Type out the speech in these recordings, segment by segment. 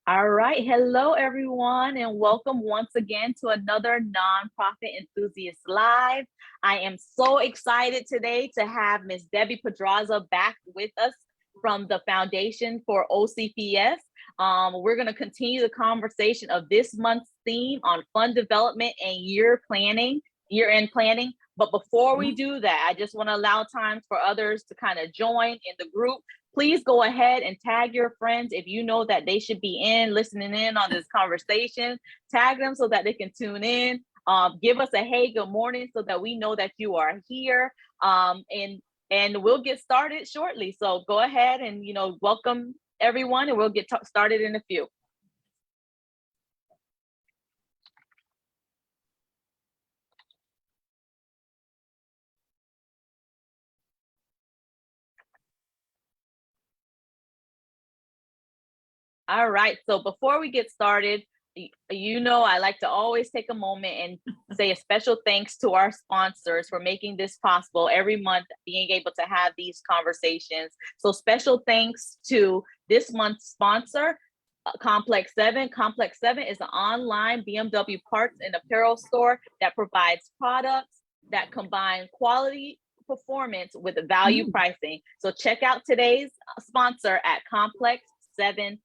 All right. Hello, everyone, and welcome once again to another Nonprofit Enthusiast Live. I am so excited today to have Ms. Debi Pedraza back with us from the Foundation for OCPS. We're going to continue the conversation of this month's theme on fund development and year-end planning. But before we do that, I just want to allow time for others to kind of join in the group. Please go ahead and tag your friends if you know that they should be listening in on this conversation. Tag them so that they can tune in. Give us a hey, good morning, so that we know that you are here. And we'll get started shortly. So go ahead and welcome everyone, and we'll get started in a few. All right, so before we get started, I like to always take a moment and say a special thanks to our sponsors for making this possible every month, being able to have these conversations. So special thanks to this month's sponsor, Complex 7. Complex 7 is an online BMW parts and apparel store that provides products that combine quality performance with value pricing. So check out today's sponsor at complex7.com.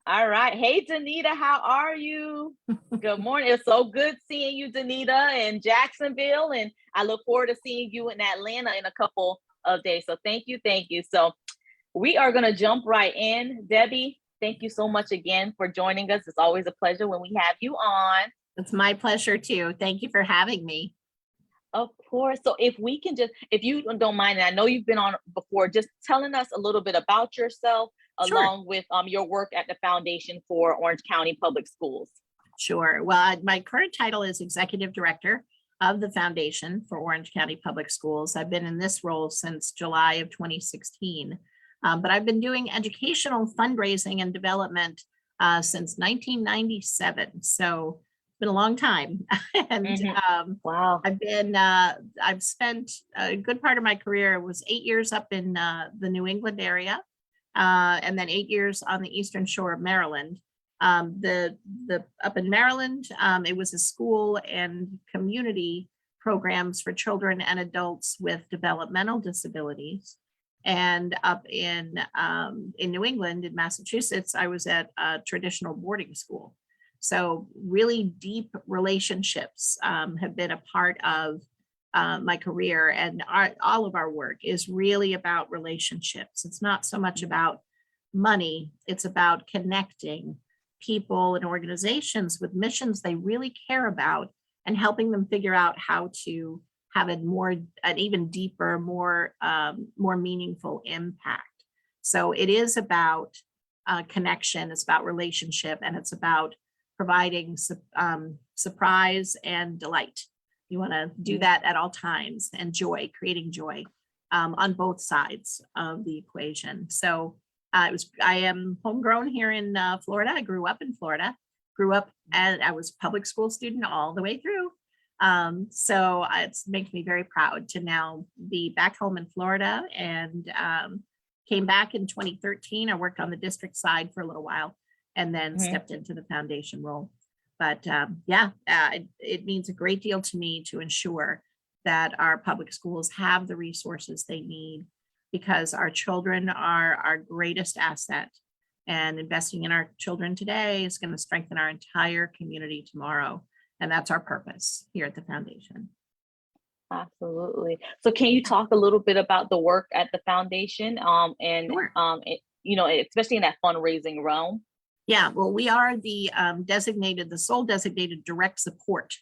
All right. Hey, Danita, how are you? Good morning. It's so good seeing you, Danita, in Jacksonville. And I look forward to seeing you in Atlanta in a couple of days. So thank you. Thank you. So we are going to jump right in. Debi, thank you so much again for joining us. It's always a pleasure when we have you on. It's my pleasure too. Thank you for having me. Of course. So if you don't mind, and I know you've been on before, just telling us a little bit about yourself, Sure. Along with your work at the Foundation for Orange County Public Schools. Sure. Well, my current title is Executive Director of the Foundation for Orange County Public Schools. I've been in this role since July of 2016, but I've been doing educational fundraising and development since 1997. So it's been a long time. And wow. I've spent a good part of my career, was 8 years up in the New England area. And then 8 years on the Eastern Shore of Maryland. The up in Maryland, it was a school and community programs for children and adults with developmental disabilities. And up in New England, in Massachusetts, I was at a traditional boarding school. So really deep relationships have been a part of my career, and all of our work is really about relationships. It's not so much about money, it's about connecting people and organizations with missions they really care about and helping them figure out how to have an even deeper, more meaningful impact. So it is about connection, it's about relationship, and it's about providing surprise and delight. You want to do that at all times, and joy, creating joy on both sides of the equation. So I am homegrown here in Florida. I grew up in Florida, and I was a public school student all the way through. So it makes me very proud to now be back home in Florida, and came back in 2013. I worked on the district side for a little while, and then stepped into the foundation role. But it means a great deal to me to ensure that our public schools have the resources they need, because our children are our greatest asset, and investing in our children today is going to strengthen our entire community tomorrow. And that's our purpose here at the Foundation. Absolutely. So can you talk a little bit about the work at the Foundation Sure. Especially in that fundraising realm? Yeah, well, we are the sole designated direct support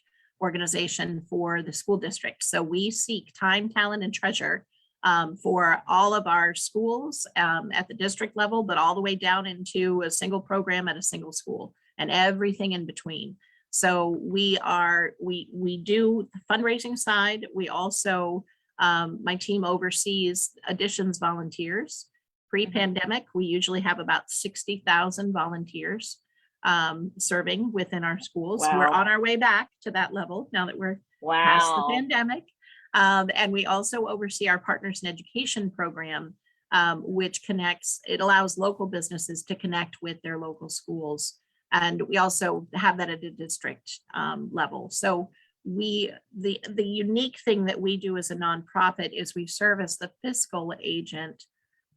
organization for the school district. So we seek time, talent, and treasure for all of our schools at the district level, but all the way down into a single program at a single school and everything in between. So we do the fundraising side. We also, my team oversees additions volunteers. Pre-pandemic, we usually have about 60,000 volunteers serving within our schools. Wow. We're on our way back to that level now that we're past the pandemic. And we also oversee our Partners in Education program, which connects, it allows local businesses to connect with their local schools. And we also have that at a district level. So the unique thing that we do as a nonprofit is we serve as the fiscal agent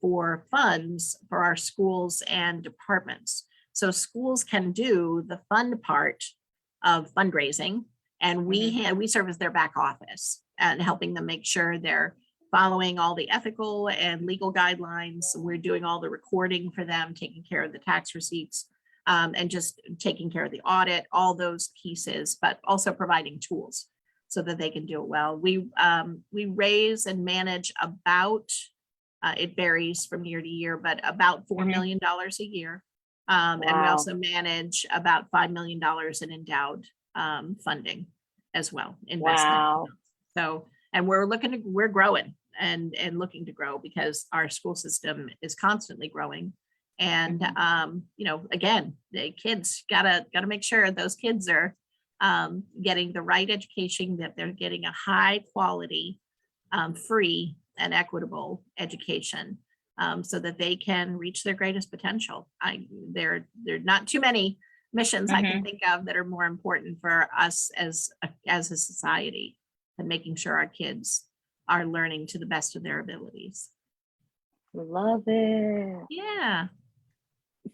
for funds for our schools and departments. So schools can do the fund part of fundraising, and we serve as their back office and helping them make sure they're following all the ethical and legal guidelines. We're doing all the recording for them, taking care of the tax receipts, and just taking care of the audit, all those pieces, but also providing tools so that they can do it well. We raise and manage about, it varies from year to year, but about $4 million a year. And we also manage about $5 million in endowed funding as well, investment. Wow. So, and we're growing and looking to grow because our school system is constantly growing. And, you know, again, the kids gotta make sure those kids are getting the right education, that they're getting a high quality, free and equitable education, so that they can reach their greatest potential. There are not too many missions I can think of that are more important for us as a society than making sure our kids are learning to the best of their abilities. Love it. Yeah.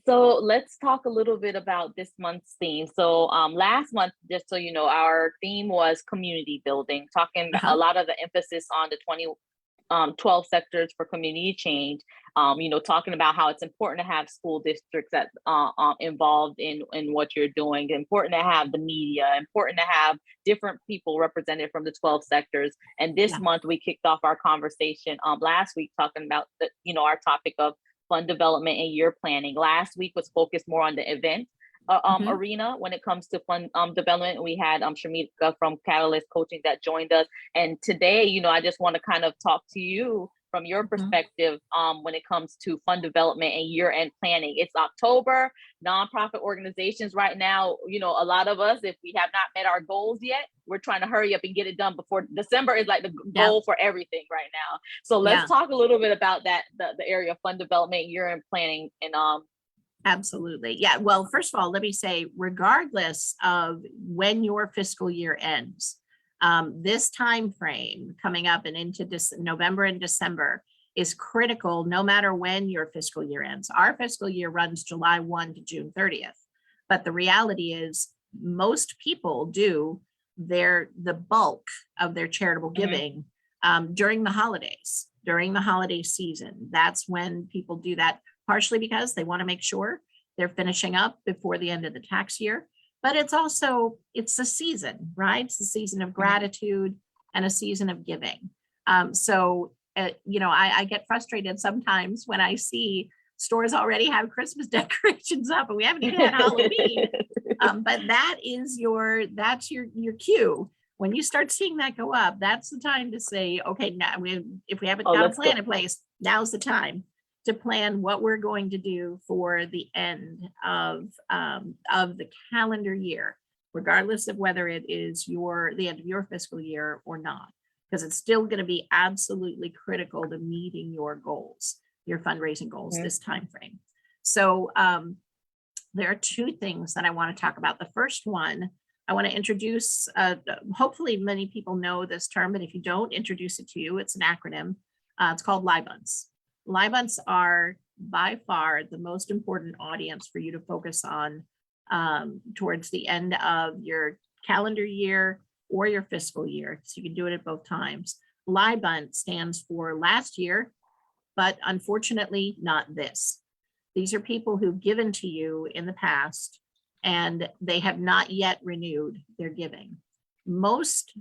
So let's talk a little bit about this month's theme. So last month, just so you know, our theme was community building, talking a lot of the emphasis on the 12 sectors for community change, you know, talking about how it's important to have school districts that involved in what you're doing, important to have the media, important to have different people represented from the 12 sectors. And this month we kicked off our conversation last week talking about the, you know, our topic of fund development and year planning. Last week was focused more on the event arena when it comes to fund development. We had Shamika from Catalyst Coaching that joined us. And today, you know, I just want to kind of talk to you from your perspective when it comes to fund development and year-end planning. It's October. Nonprofit organizations right now, you know, a lot of us, if we have not met our goals yet, we're trying to hurry up and get it done before December is like the goal for everything right now. So let's talk a little bit about that, the area of fund development, year-end planning, and Absolutely. Yeah. Well, first of all, let me say, regardless of when your fiscal year ends, this time frame coming up and into November and December is critical no matter when your fiscal year ends. Our fiscal year runs July 1 to June 30th. But the reality is most people do the bulk of their charitable giving during the holidays, during the holiday season. That's when people do that, partially because they want to make sure they're finishing up before the end of the tax year. But it's the season, right? It's the season of gratitude and a season of giving. You know, I get frustrated sometimes when I see stores already have Christmas decorations up and we haven't even had Halloween. But that's your cue. When you start seeing that go up, that's the time to say, okay, now if we haven't got a plan in place, now's the time to plan what we're going to do for the end of the calendar year, regardless of whether it is the end of your fiscal year or not, because it's still going to be absolutely critical to meeting your goals, your fundraising goals this time frame. So there are two things that I want to talk about. The first one, I want to introduce, hopefully many people know this term, but if you don't, introduce it to you. It's an acronym. It's called LIBUNTs. LIBUNTs are by far the most important audience for you to focus on towards the end of your calendar year or your fiscal year. So you can do it at both times. LIBUNT stands for last year, but unfortunately not this. These are people who've given to you in the past and they have not yet renewed their giving. Most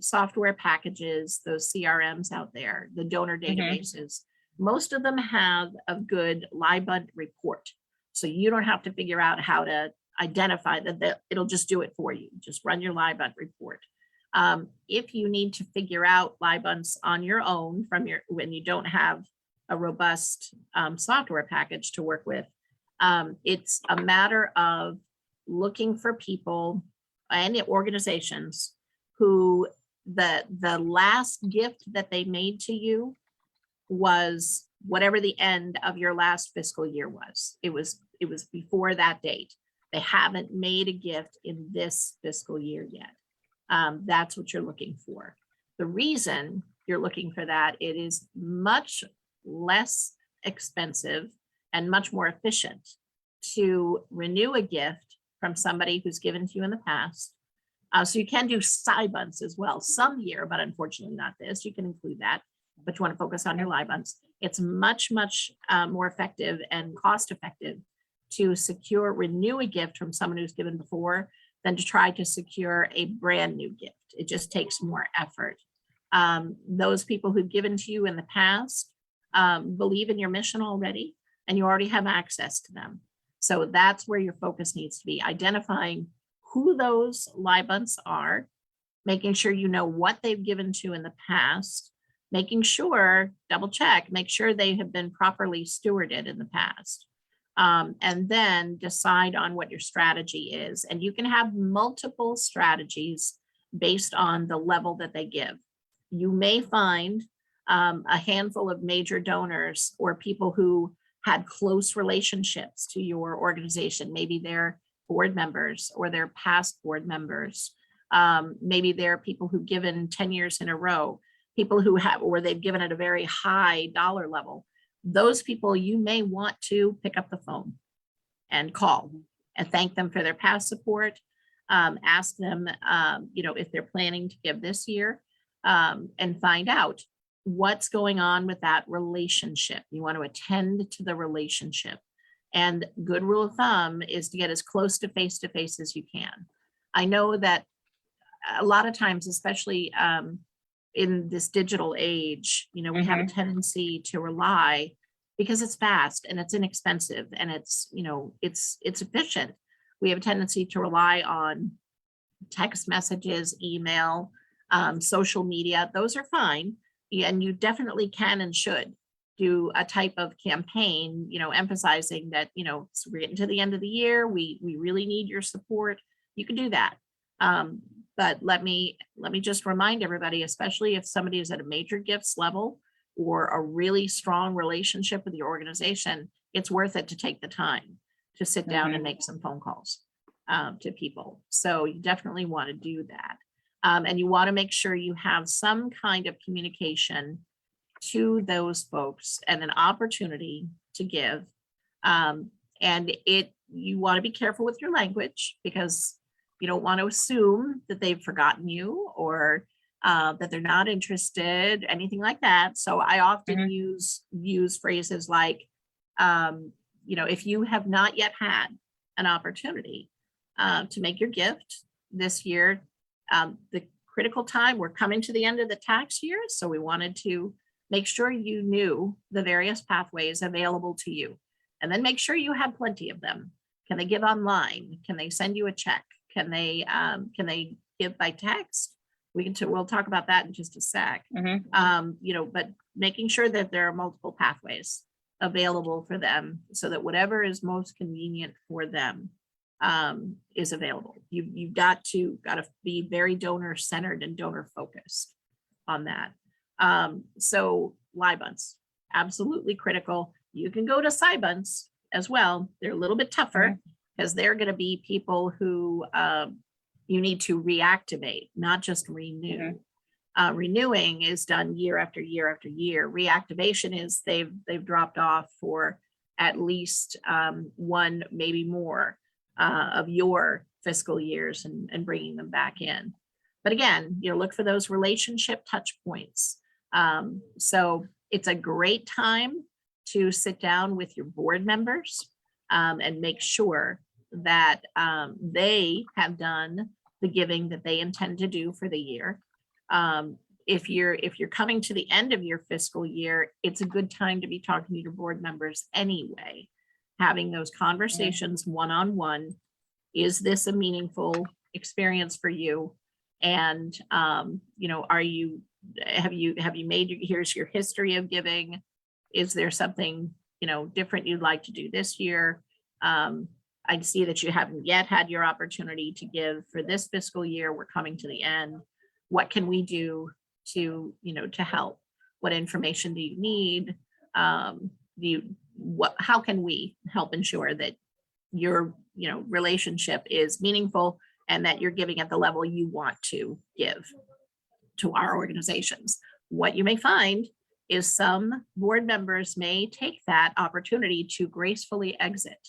software packages, those CRMs out there, the donor databases, most of them have a good LIBUNT report. So you don't have to figure out how to identify that, it'll just do it for you. Just run your LIBUNT report. If you need to figure out LIBUNTs on your own when you don't have a robust software package to work with, it's a matter of looking for people and organizations who the last gift that they made to you was whatever the end of your last fiscal year was. It was before that date. They haven't made a gift in this fiscal year yet. That's what you're looking for. The reason you're looking for that, it is much less expensive and much more efficient to renew a gift from somebody who's given to you in the past. So you can do side bunts as well some year, but unfortunately not this. You can include that, but you want to focus on your live bunts. It's much more effective and cost effective to renew a gift from someone who's given before than to try to secure a brand new gift. It just takes more effort. Those people who've given to you in the past believe in your mission already, and you already have access to them. So that's where your focus needs to be, identifying who those live bunts are, making sure you know what they've given to in the past, making sure, double check, make sure they have been properly stewarded in the past. And then decide on what your strategy is. And you can have multiple strategies based on the level that they give. You may find a handful of major donors or people who had close relationships to your organization. Maybe they're board members or they're past board members. Maybe they're people who've given 10 years in a row, people who have, or they've given at a very high dollar level. Those people, you may want to pick up the phone and call and thank them for their past support. Ask them, if they're planning to give this year, and find out what's going on with that relationship. You want to attend to the relationship. And good rule of thumb is to get as close to face as you can. I know that a lot of times, especially in this digital age, we have a tendency to rely, because it's fast and it's inexpensive and it's efficient. We have a tendency to rely on text messages, email, social media. Those are fine. And you definitely can and should do a type of campaign, emphasizing that, we're getting to the end of the year. We really need your support. You can do that. But let me just remind everybody, especially if somebody is at a major gifts level or a really strong relationship with your organization, it's worth it to take the time to sit down and make some phone calls to people. So you definitely want to do that. And you want to make sure you have some kind of communication to those folks and an opportunity to give. And you want to be careful with your language, because you don't want to assume that they've forgotten you or that they're not interested, anything like that. So I often use phrases like, if you have not yet had an opportunity to make your gift this year, the critical time, we're coming to the end of the tax year. So we wanted to make sure you knew the various pathways available to you, and then make sure you have plenty of them. Can they give online? Can they send you a check? Can they give by text? We'll talk about that in just a sec. But making sure that there are multiple pathways available for them, so that whatever is most convenient for them is available. You've got to be very donor centered and donor focused on that. So live bunts, absolutely critical. You can go to side bunts as well. They're a little bit tougher, because they're going to be people who you need to reactivate, not just renew. Renewing is done year after year after year. Reactivation is they've dropped off for at least one, maybe more of your fiscal years, and bringing them back in. But again, look for those relationship touch points. So it's a great time to sit down with your board members and make sure that they have done the giving that they intend to do for the year. If you're coming to the end of your fiscal year, it's a good time to be talking to your board members anyway, having those conversations one-on-one. Is this a meaningful experience for you? And have you made here's your history of giving? Is there something different you'd like to do this year? I see that you haven't yet had your opportunity to give for this fiscal year. We're coming to the end. What can we do to help? What information do you need? How can we help ensure that your relationship is meaningful and that you're giving at the level you want to give to our organizations? What you may find is some board members may take that opportunity to gracefully exit.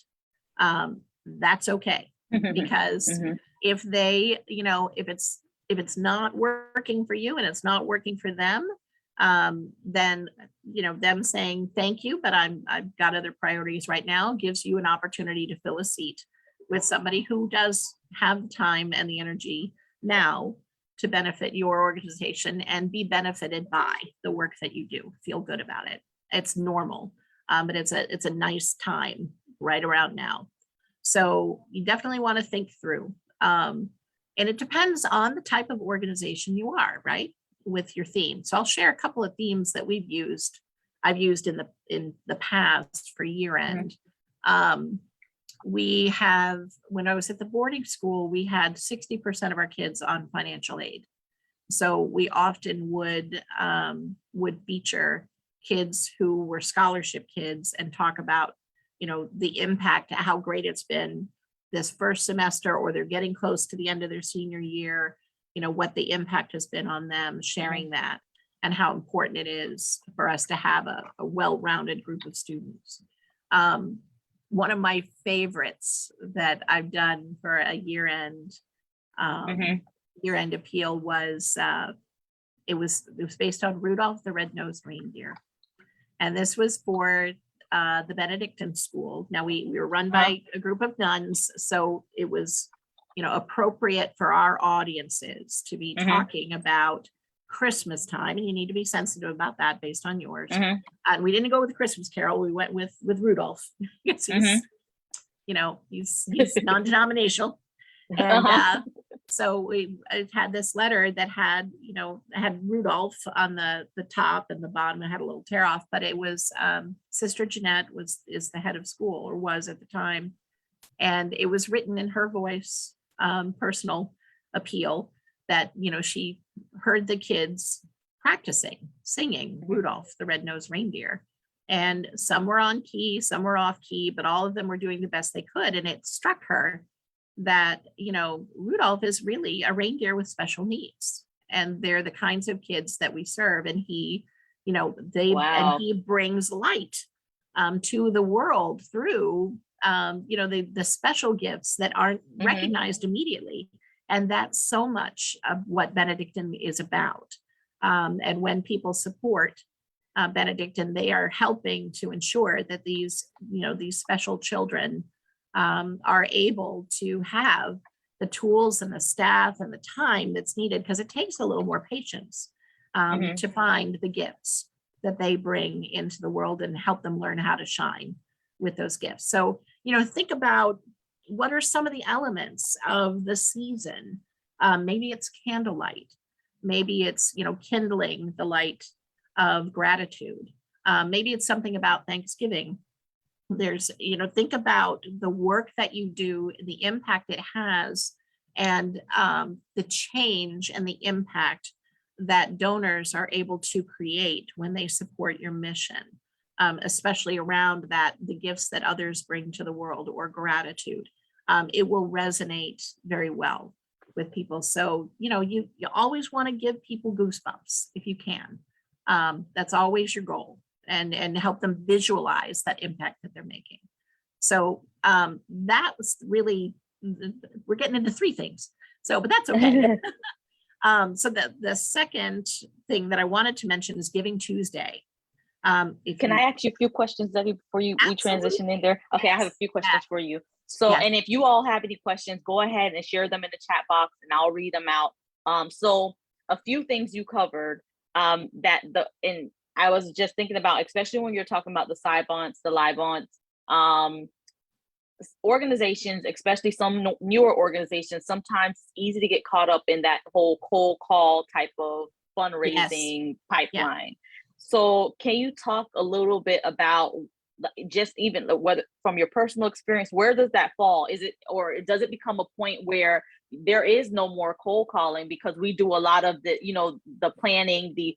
That's okay, because if they, if it's not working for you and it's not working for them, then them saying thank you, but I've got other priorities right now, gives you an opportunity to fill a seat with somebody who does have the time and the energy now to benefit your organization and be benefited by the work that you do. Feel good about it. It's normal, but it's a nice time right around now. So you definitely want to think through. And it depends on the type of organization you are, right? With your theme. So I'll share a couple of themes that I've used in the past for year end. We have, when I was at the boarding school, we had 60% of our kids on financial aid. So we often would feature kids who were scholarship kids and talk about, the impact, how great it's been this first semester, or they're getting close to the end of their senior year, what the impact has been on them, sharing that, and how important it is for us to have a well-rounded group of students. One of my favorites that I've done for a year-end appeal was it was based on Rudolph the Red-Nosed Reindeer, and this was for the Benedictine school. Now we were run by a group of nuns, so it was appropriate for our audiences to be talking about Christmas time, and you need to be sensitive about that based on yours. And we didn't go with Christmas Carol. We went with Rudolph. He's non-denominational, and so we had this letter that had Rudolph on the top, and the bottom it had a little tear off, but it was Sister Jeanette is the head of school, or was at the time, and it was written in her voice, personal appeal, that she heard the kids singing Rudolph the Red-Nosed Reindeer, and some were on key, some were off key, but all of them were doing the best they could. And it struck her that Rudolph is really a reindeer with special needs, and they're the kinds of kids that we serve, and he he brings light to the world through the special gifts that aren't recognized immediately. And that's so much of what Benedictine is about. And when people support Benedictine, they are helping to ensure that these special children are able to have the tools and the staff and the time that's needed, because it takes a little more patience to find the gifts that they bring into the world and help them learn how to shine with those gifts. So, think about what are some of the elements of the season. Maybe it's candlelight. Maybe it's, kindling the light of gratitude. Maybe it's something about Thanksgiving. There's, think about the work that you do, the impact it has, and the change and the impact that donors are able to create when they support your mission, especially around the gifts that others bring to the world, or gratitude. It will resonate very well with people. So, you always want to give people goosebumps if you can. That's always your goal, and help them visualize that impact that they're making. So that was really, we're getting into three things. So, but that's okay. So the second thing that I wanted to mention is Giving Tuesday. Can I ask you a few questions, Debbie, before we transition in there? Okay, yes. I have a few questions for you. So, and if you all have any questions, go ahead and share them in the chat box, and I'll read them out. So a few things you covered and I was just thinking about, especially when you're talking about the Sybonts, the Libonts, organizations, especially some newer organizations, sometimes it's easy to get caught up in that whole cold call type of fundraising pipeline. So can you talk a little bit about just even whether from your personal experience, where does that fall? Is it, or does it become a point where there is no more cold calling because we do a lot of the, the planning, the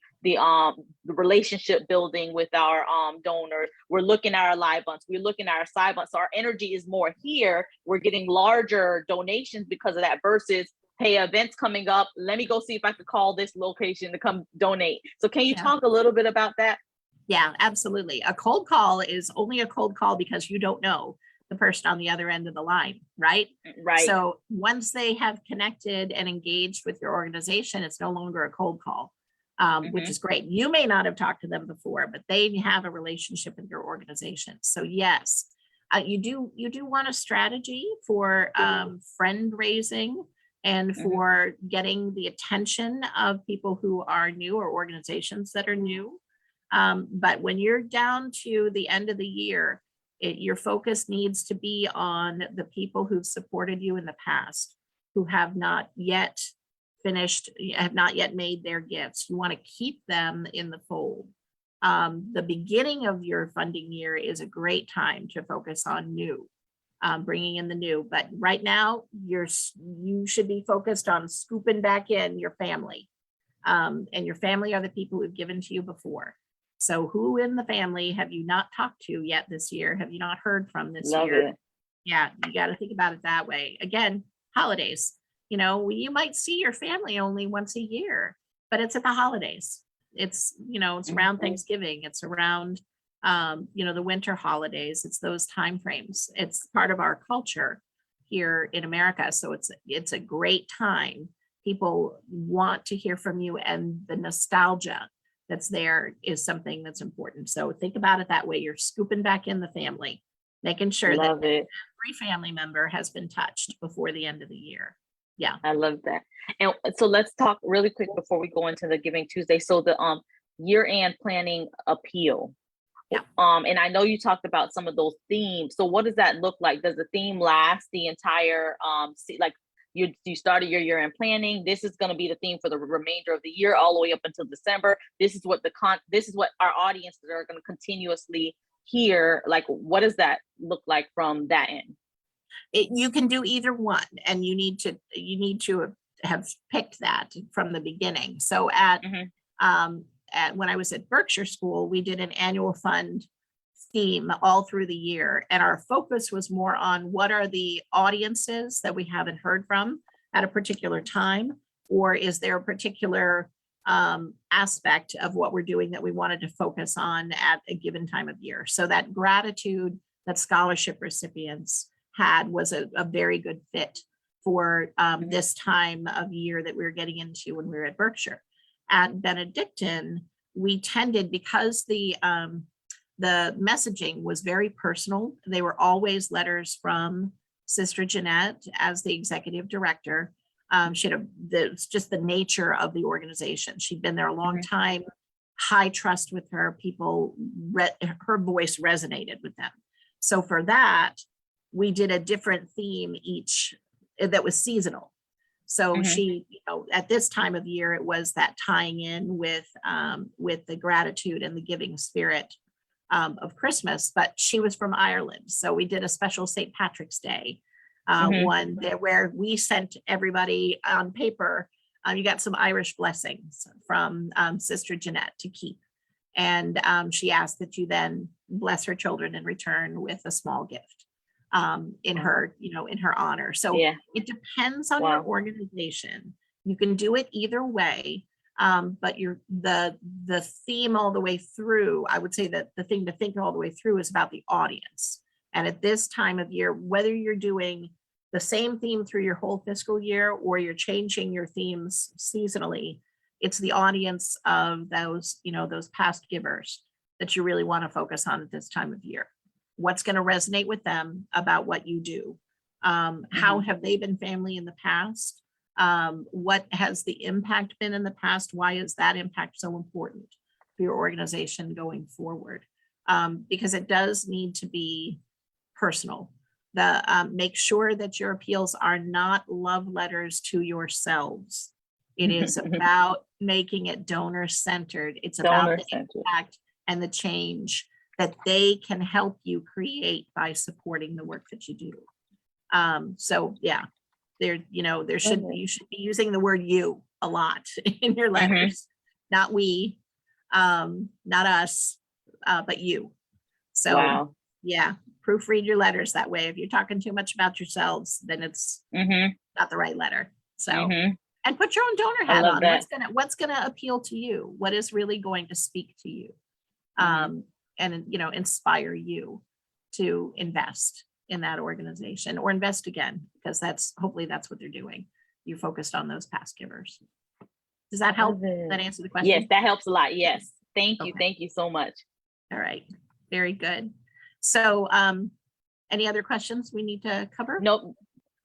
relationship building with our donors. We're looking at our live bunts, we're looking at our side bunts. So our energy is more here. We're getting larger donations because of that versus, hey, events coming up, let me go see if I could call this location to come donate. So can you talk a little bit about that? Yeah, absolutely. A cold call is only a cold call because you don't know the person on the other end of the line, right? Right. So once they have connected and engaged with your organization, it's no longer a cold call, which is great. You may not have talked to them before, but they have a relationship with your organization. So yes, you do want a strategy for friend raising and for getting the attention of people who are new or organizations that are new. But when you're down to the end of the year, your focus needs to be on the people who've supported you in the past, who have not yet finished, have not yet made their gifts. You want to keep them in the fold. The beginning of your funding year is a great time to focus on new, bringing in the new. But right now, you should be focused on scooping back in your family. And your family are the people who've given to you before. So who in the family have you not talked to yet this year? Have you not heard from this year? It. Yeah, you got to think about it that way. Again, holidays, you might see your family only once a year, but it's at the holidays. It's, it's around Thanksgiving. It's around, the winter holidays. It's those time frames. It's part of our culture here in America. So it's a great time. People want to hear from you, and the nostalgia that's there is something that's important. So think about it that way. You're scooping back in the family, making sure that every family member has been touched before the end of the year. Yeah. I love that. And so let's talk really quick before we go into the Giving Tuesday. So the year-end planning appeal. Yeah. And I know you talked about some of those themes. So what does that look like? Does the theme last the entire you started your year-end planning? This is going to be the theme for the remainder of the year, all the way up until December. This is what our audiences are going to continuously hear. Like, what does that look like from that end? You can do either one, and you need to have picked that from the beginning. So when I was at Berkshire School, we did an annual fund theme all through the year, and our focus was more on what are the audiences that we haven't heard from at a particular time, or is there a particular aspect of what we're doing that we wanted to focus on at a given time of year. So that gratitude that scholarship recipients had was a very good fit for this time of year that we were getting into when we were at Berkshire. At Benedictine, we tended, because the messaging was very personal. They were always letters from Sister Jeanette as the executive director. She had just the nature of the organization. She'd been there a long time, high trust with her. People, her voice resonated with them. So for that, we did a different theme each that was seasonal. So she, at this time of year, it was that tying in with the gratitude and the giving spirit of Christmas, but she was from Ireland. So we did a special St. Patrick's Day one there where we sent everybody on paper. You got some Irish blessings from Sister Jeanette to keep. And she asked that you then bless her children in return with a small gift in her honor. So it depends on your organization. You can do it either way. But the theme all the way through, I would say that the thing to think all the way through is about the audience. And at this time of year, whether you're doing the same theme through your whole fiscal year or you're changing your themes seasonally, it's the audience of those past givers that you really want to focus on at this time of year. What's going to resonate with them about what you do? How have they been family in the past? What has the impact been in the past? Why is that impact so important for your organization going forward? Because it does need to be personal. Make sure that your appeals are not love letters to yourselves. It is about making it donor-centered. It's about the impact and the change that they can help you create by supporting the work that you do. So yeah. There, you should be using the word you a lot in your Mhm. letters, not we, not us, but you. So Wow. yeah, proofread your letters that way. If you're talking too much about yourselves, then it's Mhm. not the right letter. So, Mhm. and put your own donor I hat love on. that. What's gonna appeal to you? What is really going to speak to you? Mhm. And inspire you to invest in that organization or invest again, because hopefully that's what they're doing. You focused on those past givers. Does that help? Love it. That answer the Yes, question? that helps a lot. Yes. Thank you. Okay. Thank you so much. All right. Very good. So, any other questions we need to cover? Nope.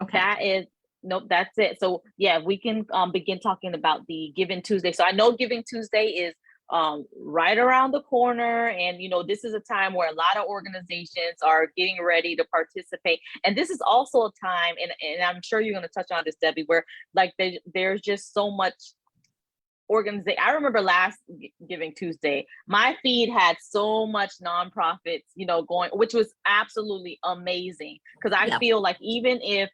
Okay. Nope, that's it. So yeah, we can begin talking about the Giving Tuesday. So I know Giving Tuesday is right around the corner, and this is a time where a lot of organizations are getting ready to participate. And this is also a time, and I'm sure you're going to touch on this, Debbie, where like there's just so much organization. I remember last Giving Tuesday, my feed had so much nonprofits, going, which was absolutely amazing. Because I Yep. feel like even if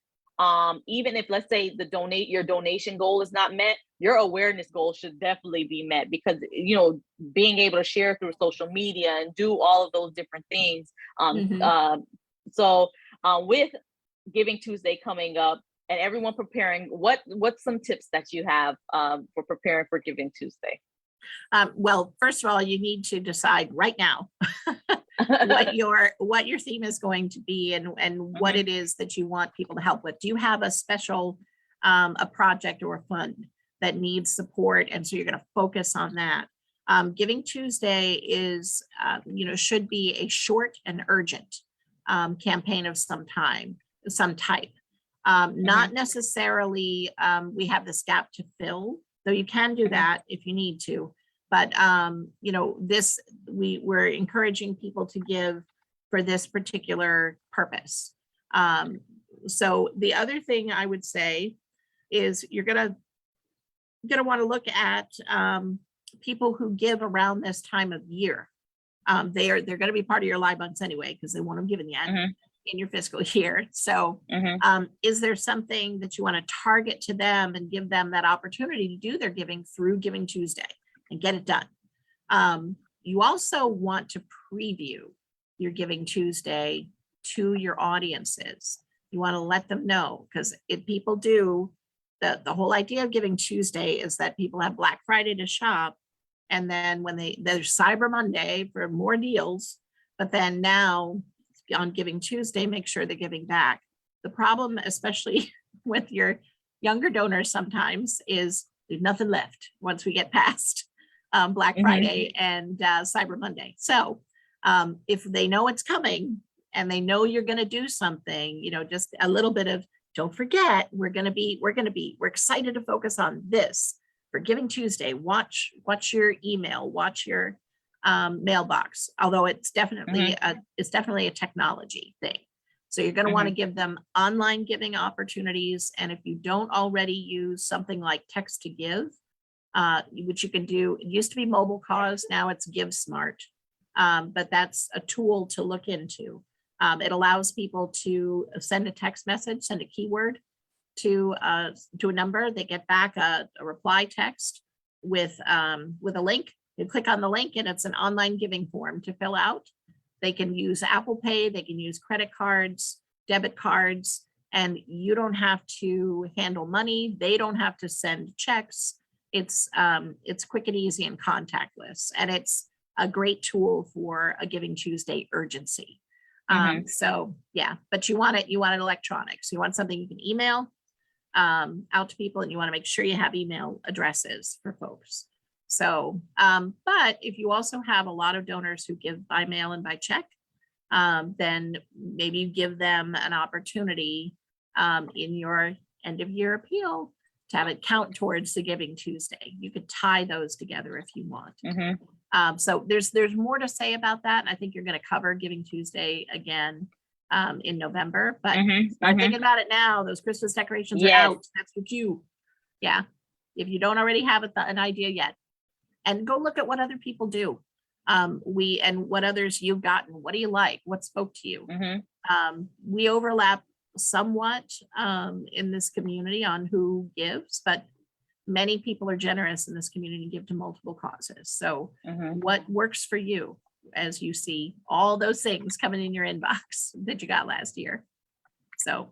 let's say your donation goal is not met, your awareness goal should definitely be met, because being able to share through social media and do all of those different things. So with Giving Tuesday coming up and everyone preparing, what's some tips that you have for preparing for Giving Tuesday? Well, first of all, you need to decide right now what your theme is going to be, and what it is that you want people to help with. Do you have a special a project or a fund that needs support, and so you're going to focus on that? Giving Tuesday is should be a short and urgent campaign of some type. Not necessarily we have this gap to fill, though you can do that if you need to. But we're encouraging people to give for this particular purpose. So the other thing I would say is you're gonna want to look at people who give around this time of year. They're going to be part of your live months anyway, because they won't have given yet in your fiscal year. So is there something that you want to target to them and give them that opportunity to do their giving through Giving Tuesday and get it done? You also want to preview your Giving Tuesday to your audiences. You want to let them know, because if people do, the whole idea of Giving Tuesday is that people have Black Friday to shop, and then when there's Cyber Monday for more deals, but then now on Giving Tuesday, make sure they're giving back. The problem, especially with your younger donors sometimes, is there's nothing left once we get past Black Friday and Cyber Monday. So if they know it's coming and they know you're going to do something, just a little bit of, don't forget, we're excited to focus on this for Giving Tuesday. Watch your email, watch your mailbox, although it's definitely a technology thing. So you're going to want to give them online giving opportunities. And if you don't already use something like Text to Give, which you can do, it used to be Mobile Cause, now it's Give Smart, but that's a tool to look into. It allows people to send a text message, send a keyword to a number. They get back a reply text with a link. You click on the link and it's an online giving form to fill out. They can use Apple Pay, they can use credit cards, debit cards, and you don't have to handle money. They don't have to send checks. It's quick and easy and contactless, and it's a great tool for a Giving Tuesday urgency. So yeah, but you want it electronic. So you want something you can email out to people, and you want to make sure you have email addresses for folks. So, but if you also have a lot of donors who give by mail and by check, then maybe you give them an opportunity in your end of year appeal to have it count towards the Giving Tuesday. You could tie those together if you want. So there's more to say about that. And I think you're going to cover Giving Tuesday again in November, but start thinking about it now. Those Christmas decorations are out. That's what if you don't already have an idea yet, and go look at what other people do. And what others you've gotten. What do you like? What spoke to you? We overlap somewhat in this community on who gives, but many people are generous in this community and give to multiple causes. So what works for you as you see all those things coming in your inbox that you got last year? So,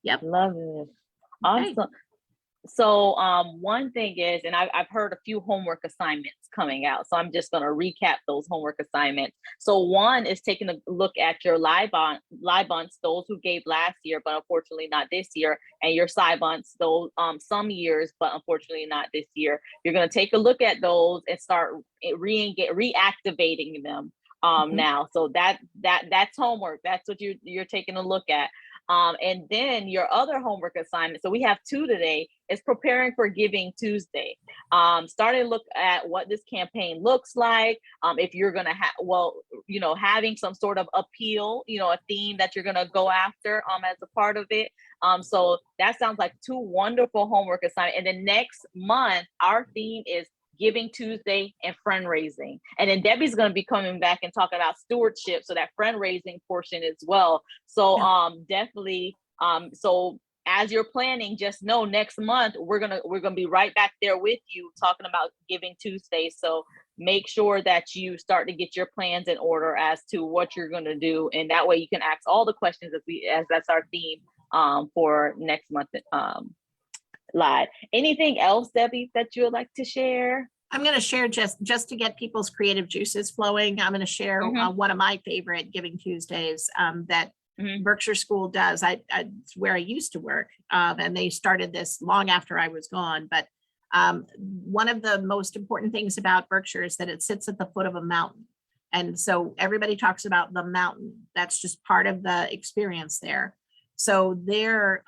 yep. Love it. Okay. Awesome. So one thing is, and I've heard a few homework assignments coming out, so I'm just going to recap those homework assignments. So one is taking a look at your live-bunts, those who gave last year, but unfortunately not this year, and your side-bunts, those some years, but unfortunately not this year. You're going to take a look at those and start reactivating them now. So that's homework. That's what you're taking a look at. And then your other homework assignment, so we have 2 today, is preparing for Giving Tuesday. Starting to look at what this campaign looks like. If you're going to have, having some sort of appeal, a theme that you're going to go after as a part of it. So that sounds like 2 wonderful homework assignments. And then next month, our theme is Giving Tuesday and fundraising. And then Debbie's going to be coming back and talking about stewardship, so that fundraising portion as well. So definitely, so as you're planning, just know next month we're gonna be right back there with you talking about Giving Tuesday. So make sure that you start to get your plans in order as to what you're going to do, and that way you can ask all the questions as that's our theme for next month live. Anything else, Debbie, that you would like to share? I'm going to share just to get people's creative juices flowing. I'm going to share one of my favorite Giving Tuesdays that Berkshire School does. It's where I used to work, and they started this long after I was gone. But one of the most important things about Berkshire is that it sits at the foot of a mountain. And so everybody talks about the mountain. That's just part of the experience there. So their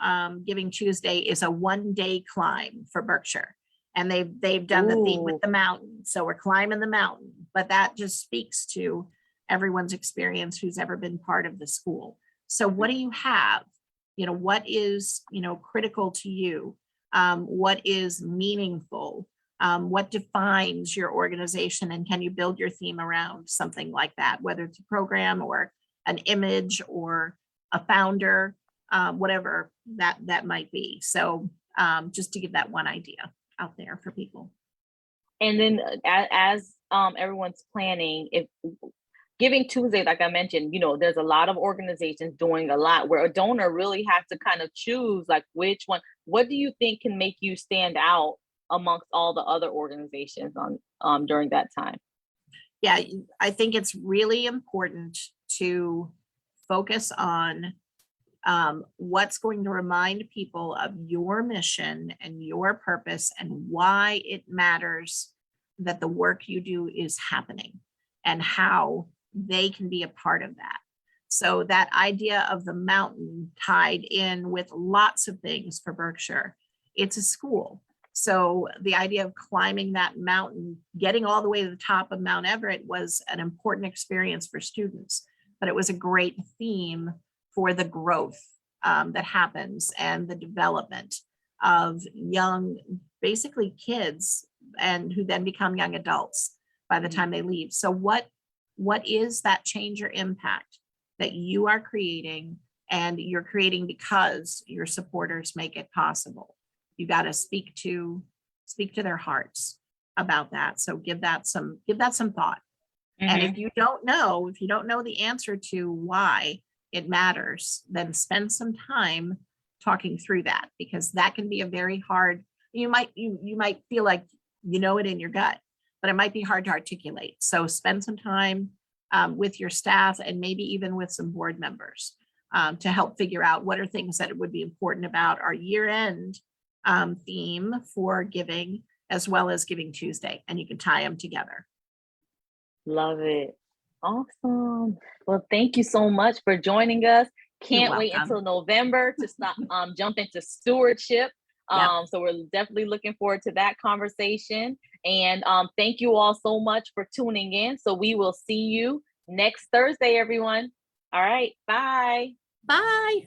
Giving Tuesday is a 1-day climb for Berkshire. And they've done the theme with the mountain. So we're climbing the mountain, but that just speaks to everyone's experience who's ever been part of the school. So what do you have? What is, critical to you? What is meaningful? What defines your organization? And can you build your theme around something like that, whether it's a program or an image or a founder, whatever that might be. So just to give that one idea out there for people. And then as everyone's planning, if Giving Tuesday, like I mentioned, there's a lot of organizations doing a lot where a donor really has to kind of choose like which one. What do you think can make you stand out amongst all the other organizations on during that time? Yeah, I think it's really important to focus on what's going to remind people of your mission and your purpose and why it matters that the work you do is happening and how they can be a part of that. So that idea of the mountain tied in with lots of things for Berkshire, it's a school. So the idea of climbing that mountain, getting all the way to the top of Mount Everett was an important experience for students, but it was a great theme for the growth that happens and the development of young, basically kids, and who then become young adults by the time they leave. So what is that change or impact that you are creating, and you're creating because your supporters make it possible? You got to speak to their hearts about that. So give that some thought. And if you don't know the answer to why it matters, then spend some time talking through that, because that can be a very hard, you might feel like it in your gut, but it might be hard to articulate. So spend some time with your staff and maybe even with some board members to help figure out what are things that would be important about our year-end theme for giving, as well as Giving Tuesday, and you can tie them together. Love it. Awesome. Well, thank you so much for joining us. Can't wait until November to stop jump into stewardship. So we're definitely looking forward to that conversation. And thank you all so much for tuning in. So we will see you next Thursday, everyone. All right. Bye. Bye.